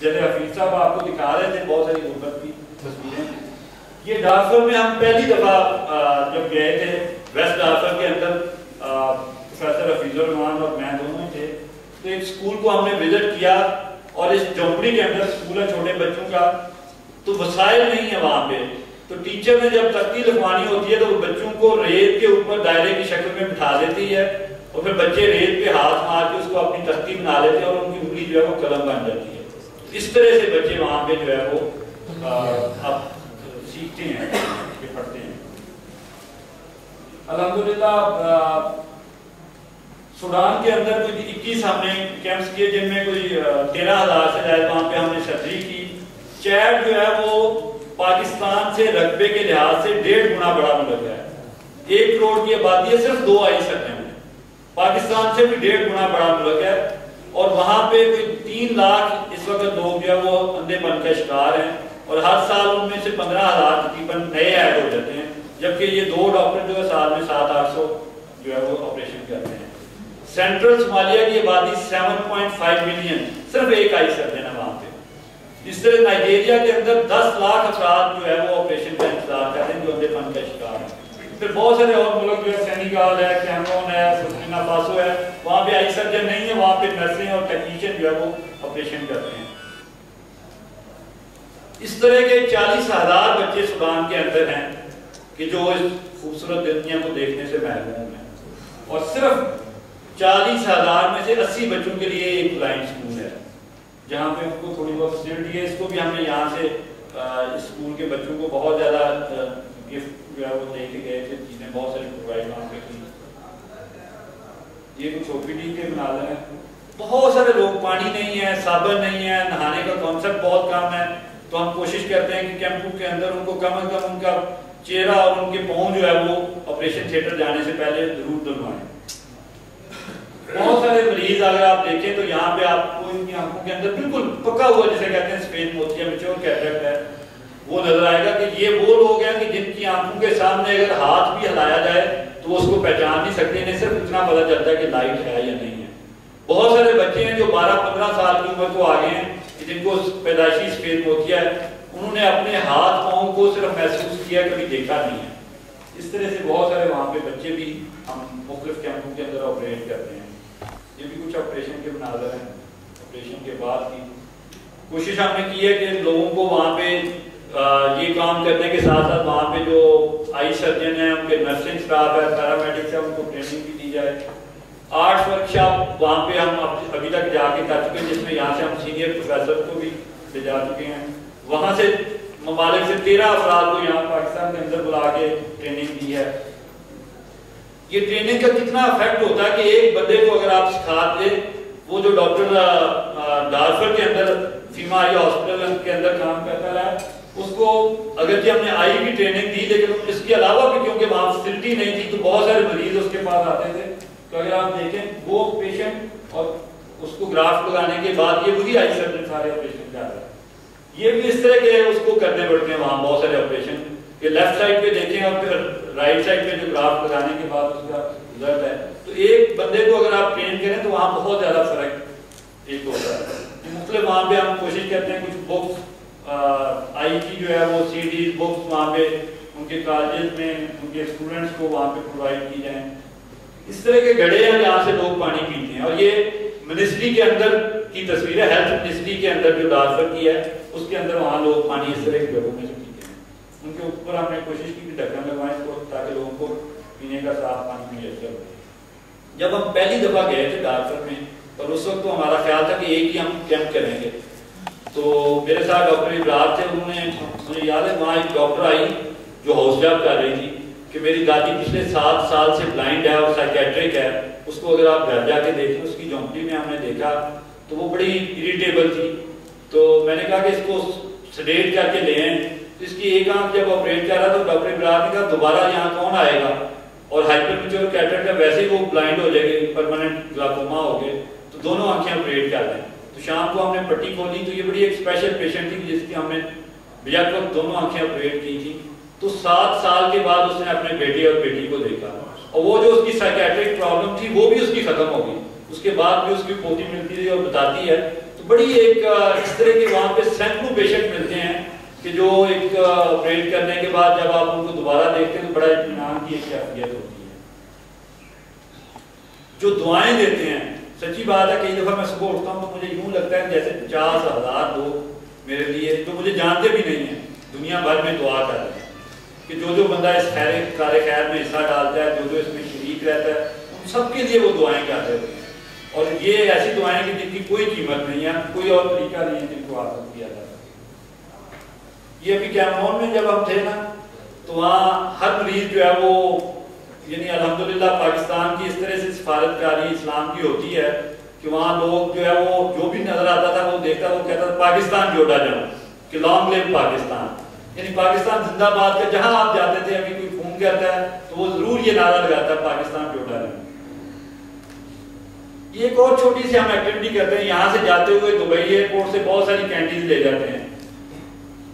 جیسے حفیظ صاحب آپ کو دکھا رہے تھے بہت ساری غربت کی تصویریں. یہ ڈارفر میں ہم پہلی دفعہ جب گئے تھے ویسٹ ڈارفر کے اندر پروفیسر حفیظ الرحمان اور میں دونوں ہی تھے, تو ایک اسکول کو ہم نے وزٹ کیا اور اس جھونپڑی کے اندر اسکول ہے چھوٹے بچوں کا, تو وسائل نہیں ہے وہاں پہ. تو ٹیچر نے جب تختی لکھوانی ہوتی ہے تو وہ بچوں کو ریت کے اوپر دائرے کی شکل میں بٹھا دیتی ہے اور پھر بچے ریت پہ ہاتھ مار کے اس کو اپنی تختی بنا لیتے ہیں اور ان کی انگلی جو ہے وہ قلم بن جاتی ہے. اس طرح سے بچے وہاں پہ جو ہے وہ اب سیکھتے ہیں, پڑھتے ہیں. الحمدللہ سوڈان کے اندر کوئی 21 ہم نے کیمپس کیے جن میں کوئی 13,000 سے زائد وہاں پہ ہم نے سرجری کی. چیڈ جو ہے وہ پاکستان سے رقبے کے لحاظ سے 1.5 گنا بڑا ملک ہے. 1 کروڑ کی آبادی ہے, صرف 2 آئی سرجن ہیں. پاکستان سے بھی 1.5 گنا بڑا ملک ہے اور وہاں پہ کوئی 3 لاکھ اس وقت لوگ جو ہے وہ اندھے پن کا شکار ہیں اور ہر سال ان میں سے 15,000 تقریباً نئے ایڈ ہو جاتے ہیں, جبکہ یہ 2 ڈاکٹر جو ہے سال میں 700-800 جو ہے وہ آپریشن کرتے ہیں. سینٹرل صومالیہ کی آبادی 7.5 ملین, صرف 1 آئی سرجن ہے وہاں پہ. اس طرح نائجیریا کے اندر 10 لاکھ افراد جو ہے وہ آپریشن کا انتظار کرتے ہیں جو اندھے پن کا شکار ہیں. پھر بہت سارے اور ملک جو ہے سینیگال ہے, کیمرون ہے, برکینا فاسو ہے, وہاں پہ آئی سرجن نہیں ہے, وہاں پہ نرسیں اور ٹیکنیشین جو ہے وہ آپریشن کرتے ہیں. اس طرح کے 40,000 بچے سوڈان کے اندر ہیں کہ جو اس خوبصورت دنیا کو دیکھنے سے محروم ہیں اور صرف 40,000 میں سے 80 بچوں کے لیے ایک بلائنڈ اسکول ہے جہاں پہ ان کو تھوڑی بہت فیسلٹی ہے. اس کو بھی ہم نے یہاں سے اسکول کے بچوں کو بہت زیادہ گفٹ جو ہے وہ دے کے گئے تھے, چیزیں بہت ساری پرووائڈ وہاں پہ کی. یہ کچھ OPD کے مناظر ہیں. بہت سارے لوگ, پانی نہیں ہے, صابن نہیں ہے, نہانے کا کانسیپٹ بہت کم ہے, تو ہم کوشش کرتے ہیں کہ کیمپوں کے اندر ان کو کم از کم ان کا چہرہ اور ان کے پاؤں جو ہے وہ آپریشن تھیٹر جانے سے پہلے ضرور دھلوائیں. بہت سارے مریض اگر آپ دیکھیں تو یہاں پہ آپ کو ان کی آنکھوں کے اندر بالکل پکا ہوا جسے کہتے ہیں سفید موتیا میچور کیٹریکٹ ہے, وہ نظر آئے گا کہ یہ وہ لوگ ہیں کہ جن کی آنکھوں کے سامنے اگر ہاتھ بھی ہلایا جائے تو اس کو پہچان نہیں سکتے, انہیں صرف اتنا پتہ چلتا ہے کہ لائٹ ہے یا نہیں ہے. بہت سارے بچے ہیں جو 12-15 سال کی عمر کو آگے ہیں کہ جن کو پیدائشی سفید موتیا ہے, انہوں نے اپنے ہاتھ پاؤں کو صرف محسوس کیا, کبھی دیکھا نہیں ہے. اس طرح سے بہت سارے وہاں پہ بچے بھی ہم مختلف کیمپوں کے اندر آپریٹ کرتے ہیں. یہ بھی کچھ آپریشن کے مناظر ہیں. آپریشن کے بعد کی کوشش ہم نے کی ہے کہ لوگوں کو وہاں پہ یہ کام کرنے کے ساتھ ساتھ وہاں پہ جو آئی سرجن ہیں, ان کے نرسنگ سٹاف ہے, پیرامیڈکس ہے, ان کو ٹریننگ بھی دی جائے. آرٹس ورکشاپ وہاں پہ ہم ابھی تک جا کے کر چکے ہیں, جس میں یہاں سے ہم سینئر پروفیسر کو بھی لے جا چکے ہیں. وہاں سے ممالک سے 13 افراد کو یہاں پاکستان کے اندر بلا کے ٹریننگ دی ہے. یہ ٹریننگ کا کتنا افیکٹ ہوتا ہے کہ ایک بندے کو اگر آپ سکھاتے, وہ جو ڈاکٹر ڈارفر کے اندر فیما آئی ہاسپٹل کے اندر کام کرتا رہا, اس کو اگرچہ ہم نے آئی کی ٹریننگ دی, لیکن اس کے علاوہ بھی کیونکہ وہاں فیسلٹی نہیں تھی تو بہت سارے مریض اس کے پاس آتے تھے. تو اگر آپ دیکھیں وہ پیشنٹ اور اس کو گرافٹ لگانے کے بعد یہ وہی آئی سرجن سارے آپریشن کر رہا ہے. یہ بھی اس طرح کے اس کو کرنے پڑتے ہیں وہاں بہت سارے آپریشن. کہ لیفٹ سائڈ پہ دیکھیں اور پھر رائٹ سائڈ پہ جو گرافٹ لگانے کے بعد اس کا رزلٹ ہے, تو ایک بندے کو اگر آپ ٹرین کریں تو وہاں بہت زیادہ فرق ایک ہوتا ہے. مختلف وہاں پہ ہم کوشش کرتے ہیں کچھ بکس آئی کی جو ہے وہ CDs بکس وہاں پہ ان کے کالجز میں ان کے اسٹوڈنٹس کو وہاں پہ پرووائڈ کی جائیں. اس طرح کے گھڑے ہیں جہاں سے لوگ پانی پیتے ہیں. اور یہ منسٹری کے اندر کی تصویر ہے, ہیلتھ منسٹری کے اندر جو ڈارفر کی ہے اس کے اندر وہاں لوگ پانی اس طرح کے گھڑوں میں سے پیتے ہیں. ان کے اوپر ہم نے کوشش کی کہ ڈھکن لگوائیں تاکہ لوگوں کو پینے کا صاف پانی میسر ہو. جب ہم پہلی دفعہ گئے تھے ڈارفر میں, اور اس وقت تو ہمارا خیال تھا کہ ایک ہی ہم کیمپ کریں گے, تو میرے ساتھ ڈاکٹر ابرار تھے. انہوں نے, مجھے یاد ہے وہاں ایک ڈاکٹر آئی جو ہاؤس جاب کر رہی تھی کہ میری دادی پچھلے 7 سال سے بلائنڈ ہے اور سائیکیٹرک ہے, اس کو اگر آپ گھر جا کے دیکھیں, اس کی جھونپڑی میں ہم نے دیکھا تو وہ بڑی اریٹیبل تھی. تو میں نے کہا کہ اس کو سیڈیٹ کر کے لے آئیں. اس کی ایک آنکھ جب آپریٹ کر رہا تو ڈاکٹر ابرار نے کہا دوبارہ یہاں کون آئے گا, اور ہائپرمیچور کیٹریکٹ ہے, ویسے ہی وہ بلائنڈ ہو جائے گی, پرماننٹ گلاکوما ہو گئے, تو دونوں آنکھیں آپریٹ کر دیں. تو شام کو ہم نے پٹی کھولی تو یہ بڑی ایک اسپیشل پیشنٹ تھی جس کی ہم نے بیک وقت دونوں آنکھیں آپریٹ کی تھی. تو 7 سال کے بعد اس نے اپنے بیٹے اور بیٹی کو دیکھا, اور وہ جو اس کی سائیکیٹرک پرابلم تھی وہ بھی اس کی ختم ہو گئی. اس کے بعد بھی اس کی پوتی ملتی رہی اور بتاتی ہے. تو بڑی ایک اس طرح کے وہاں پہ سینکڑوں پیشنٹ ملتے ہیں کہ جو ایک آپریٹ کرنے کے بعد جب آپ ان کو دوبارہ دیکھتے ہیں تو بڑا اطمینان کی ایک کیفیت ہوتی ہے. جو دعائیں دیتے ہیں سچی بات ہے، کئی دفعہ میں صبح اٹھتا ہوں تو مجھے یوں لگتا ہے جیسے 50,000 لوگ میرے لیے جو مجھے جانتے بھی نہیں ہیں دنیا بھر میں دعا کر رہے ہیں کہ جو بندہ اس کار خیر میں حصہ ڈالتا ہے، جو اس میں شریک رہتا ہے، ان سب کے لیے وہ دعائیں کر رہے ہوتے ہیں. اور یہ ایسی دعائیں کہ جن کی کوئی قیمت نہیں ہے، کوئی اور طریقہ نہیں ہے جن کو حاصل کیا جا سکتا. یہ ابھی کیمرون میں جب ہم تھے نا تو وہاں ہر مریض جو ہے وہ یعنی الحمدللہ پاکستان کی اس طرح سے سفارت کاری اسلام کی ہوتی ہے کہ وہاں لوگ جو ہے وہ جو بھی نظر آتا تھا وہ دیکھتا وہ کہتا تھا پاکستان جوڑا جاؤ کہ لانگ لیو پاکستان، یعنی پاکستان زندہ باد کا. جہاں آپ جاتے تھے ابھی کوئی فون کرتا ہے تو وہ ضرور یہ نعرہ لگاتا ہے پاکستان جوڑا جاؤ. یہ ایک اور چھوٹی سی ہم ایکٹیویٹی کرتے ہیں، یہاں سے جاتے ہوئے دبئی ایئرپورٹ سے بہت ساری کینڈیز لے جاتے ہیں.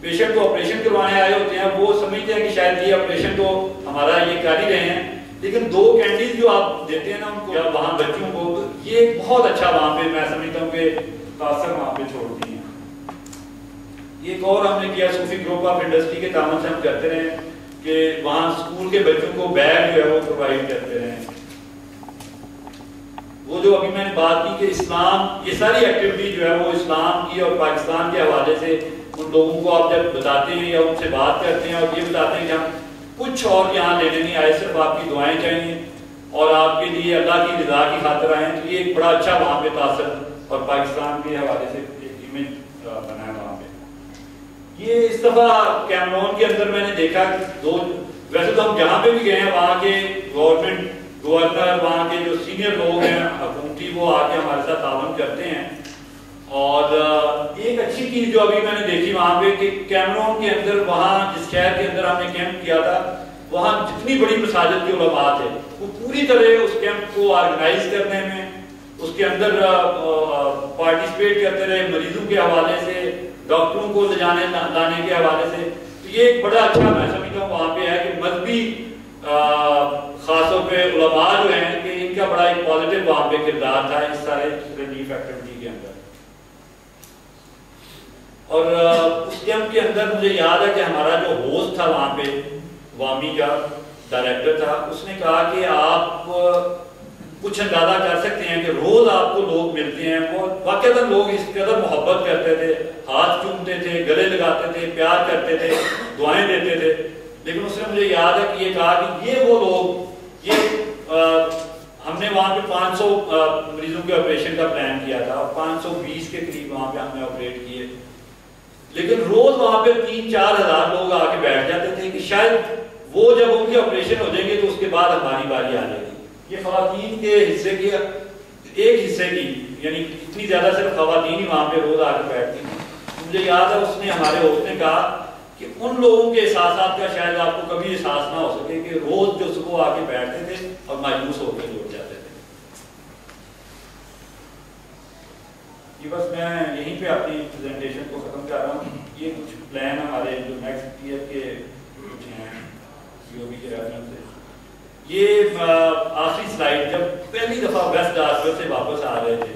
پیشنٹ کو آپریشن کروانے آئے ہوتے ہیں، وہ سمجھتے ہیں کہ شاید یہ آپریشن تو ہمارا یہ کر ہی رہے ہیں، لیکن 2 کینڈیز جو آپ دیتے ہیں نا ان کو یا وہاں بچوں کو، یہ بہت اچھا وہاں پہ میں سمجھتا ہوں کہ تاثر وہاں پہ چھوڑتی ہیں. ایک اور ہم نے کیا صوفی گروپ آف انڈسٹری کے تعاون سے ہم کرتے رہے کہ وہاں اسکول کے بچوں کو بیگ جو ہے وہ پرووائڈ کرتے رہے. وہ جو ابھی میں نے بات کی کہ اسلام، یہ ساری ایکٹیویٹی جو ہے وہ اسلام کی اور پاکستان کے حوالے سے ان لوگوں کو آپ جب بتاتے ہیں یا ان سے بات کرتے ہیں اور یہ بتاتے ہیں کہ ہم کچھ اور یہاں لینے نہیں آئے، صرف آپ کی دعائیں چاہیے اور آپ کے لیے اللہ کی رضا کی خاطر آئے ہیں، تو یہ ایک بڑا اچھا وہاں پہ تاثر اور پاکستان کے حوالے سے ایک امیج بنا ہے وہاں پہ. یہ اس دفعہ کیمرون کے اندر میں نے دیکھا کہ ویسے تو ہم جہاں پہ بھی گئے ہیں وہاں کے گورنر وہاں کے جو سینئر لوگ ہیں حکومتی وہ آ کے ہمارے ساتھ تعاون کرتے ہیں. اور ایک اچھی چیز جو ابھی میں نے دیکھی وہاں پہ کہ کیمرون کے اندر وہاں جس شہر کے اندر ہم نے کیمپ کیا تھا وہاں جتنی بڑی مساجد کے علماء تھے وہ پوری طرح اس کیمپ کو آرگنائز کرنے میں اس کے اندر پارٹیسپیٹ کرتے رہے، مریضوں کے حوالے سے، ڈاکٹروں کو لے جانے لانے کے حوالے سے. تو یہ ایک بڑا اچھا میں سمجھتا ہوں وہاں پہ ہے کہ مذہبی خاص طور پہ علماء جو ہیں کہ ان کا بڑا ایک پازیٹیو وہاں پہ کردار تھا اس سارے ریلیف ایکٹیویٹی کے اندر. اور اس کیمپ کے اندر مجھے یاد ہے کہ ہمارا جو ہوسٹ تھا وہاں پہ وامی کا ڈائریکٹر تھا، اس نے کہا کہ آپ کچھ اندازہ کر سکتے ہیں کہ روز آپ کو لوگ ملتے ہیں، وہ واقعتاً لوگ اس قدر محبت کرتے تھے، ہاتھ چومتے تھے، گلے لگاتے تھے، پیار کرتے تھے، دعائیں دیتے تھے. لیکن اس نے مجھے یاد ہے کہ یہ کہا کہ یہ وہ لوگ، یہ ہم نے وہاں پہ 500 مریضوں کے آپریشن کا پلان کیا تھا اور 520 کے قریب وہاں پہ ہم نے آپریٹ کیے، لیکن روز وہاں پہ 3-4 ہزار لوگ آ کے بیٹھ جاتے تھے کہ شاید وہ جب ان کے آپریشن ہو جائیں گے تو اس کے بعد ہماری باری آ جائے گی. یہ خواتین کے حصے کی ایک حصے کی یعنی اتنی زیادہ صرف خواتین ہی وہاں پہ روز آ کے بیٹھتی تھیں. مجھے یاد ہے اس نے ہمارے ہوسٹ نے کہا کہ ان لوگوں کے احساسات کا شاید آپ کو کبھی احساس نہ ہو سکے کہ روز جو صبح آ کے بیٹھتے تھے اور مایوس ہو کے لوٹ جاتے تھے. یہ بس میں یہیں پہ اپنی پریزنٹیشن کو ختم کر رہا ہوں. یہ کچھ پلان ہمارے جو نیکسٹ ایئر کے کچھ ہیں COB کے ریفرنس سے. یہ آخری سلائیڈ جب پہلی دفعہ ویسٹ ڈاسکر سے واپس آ رہے تھے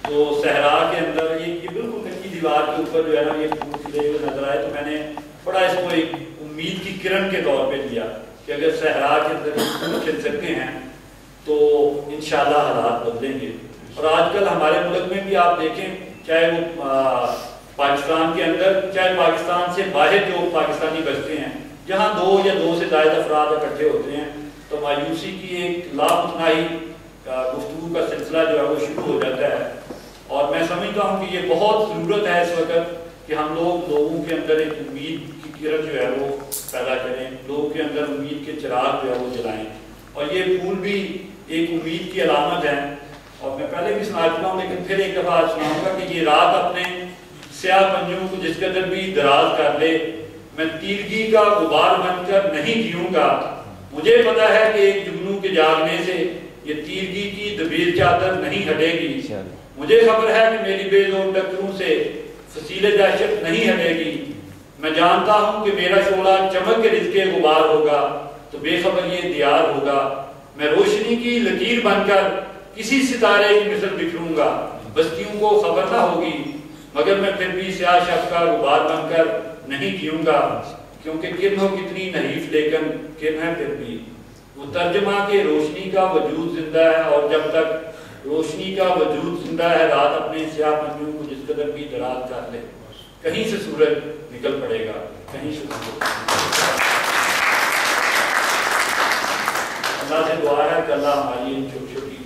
تو صحرا کے اندر یہ بالکل کچی دیوار کے اوپر جو ہے نا یہ پھول کھلے ہوئے نظر آئے تو میں نے بڑا اس کو ایک امید کی کرن کے طور پہ لیا کہ اگر صحرا کے اندر پھول کھل سکتے ہیں تو انشاءاللہ حالات بدلیں گے. اور آج کل ہمارے ملک میں بھی آپ دیکھیں چاہے وہ پاکستان کے اندر چاہے پاکستان سے باہر جو پاکستانی بچتے ہیں جہاں 2 یا 2 سے زائد افراد اکٹھے ہوتے ہیں تو مایوسی کی ایک لامتناہی گفتگو کا سلسلہ جو ہے وہ شروع ہو جاتا ہے. اور میں سمجھتا ہوں کہ یہ بہت ضرورت ہے اس وقت کہ ہم لوگوں کے اندر ایک امید کی کرن جو ہے وہ پیدا کریں، لوگوں کے اندر امید کے چراغ جو ہے وہ جلائیں. اور یہ پھول بھی ایک امید کی علامت ہے. اور میں پہلے بھی سنا چکا ہوں لیکن پھر ایک دفعہ سناؤں گا کہ یہ رات اپنے سیاہ پنجوں کو جس قدر بھی دراز کر لے، میں تیرگی کا غبار بن کر نہیں جیوں گا. مجھے پتا ہے کہ ایک جگنو کے جاگنے سے یہ تیرگی کی دبیر چادر نہیں ہٹے گی. مجھے خبر ہے کہ میری بے زور ٹکروں سے فصیل دہشت نہیں ہٹے گی. میں جانتا ہوں کہ میرا شعلہ چمک کے رزق غبار ہوگا تو بے خبر یہ دیار ہوگا. میں روشنی کی لکیر بن کر کسی ستارے کی مثل بکھروں گا. بستیوں کو خبر نہ ہوگی، مگر میں پھر بھی سیاہ شب کا غبار بن کر نہیں جیوں گا، کیونکہ کرن ہو کتنی نحیف لیکن کرن ہے پھر بھی وہ ترجمہ کہ روشنی کا وجود زندہ ہے، اور جب تک روشنی کا وجود زندہ ہے رات اپنے سیاہ پنجوں کو جس قدر بھی دراز کر لے، کہیں سے سورج نکل پڑے گا، کہیں سے سورج۔ اللہ سے دعا ہے کہ اللہ ہماری ان چھوٹی چھوٹی